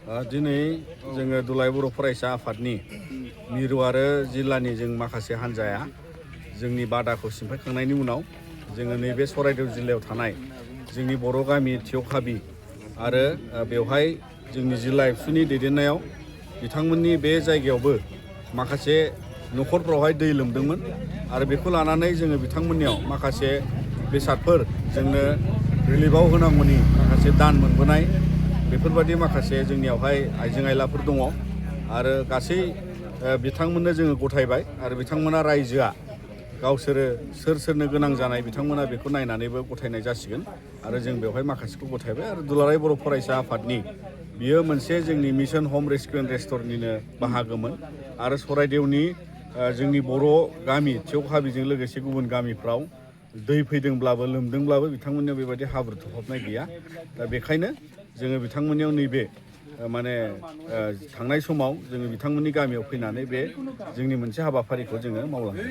दिनै जोङो दुलाराय बर' फरायसा आफादनि मिरु आरो जिल्लानि जों माखासे हान्जाया जोंनि बादाखौ सिफायखांनायनि उनाव जोङो नैबे सराइदेउ जिल्लायाव थानाय जोंनि बर' गामि थियखाबि आरो बेवहाय जोंनि जिल्ला एबसुनि दैदेननायाव बिथांमोननि बे जायगायावबो माखासे न'खरफ्रावहाय दै लोमदोंमोन आरो बेखौ लानानै जोङो बिथांमोननियाव माखासे बेसादफोर जोंनो रिलिफआव होनांगौनि माखासे दान मोनबोनाय बेफोरबायदि माखासे जोंनियावहाय आइजें आइलाफोर दङ आरो गासै बिथांमोननो जोङो गथायबाय आरो बिथांमोना रायजोआ गावसोरो सोरनो गोनां जानाय बिथांमोना बेखौ नायनानैबो गथायनाय जासिगोन आरो जों बेवहाय माखासेखौ गथायबाय आरो दुलाराय बर' फरायसा आफादनि बियो मोनसे जोंनि मिशन हम रेस्किउ एन्ड रेस्टरनिनो बाहागोमोन आरो सराइदेउनि जोंनि बर' गामि थियखाबिजों लोगोसे गुबुन गामिफ्राव दै फैदोंब्लाबो लोमदोंब्लाबो बिथांमोननियाव बेबायदि हाब्रु थफबनाय गैया दा बेखायनो जोङो बिथांमोननियाव नैबे माने थांनाय समाव जोङो बिथांमोननि गामियाव फैनानै बे जोंनि मोनसे हाबाफारिखौ जोङो मावलांदों।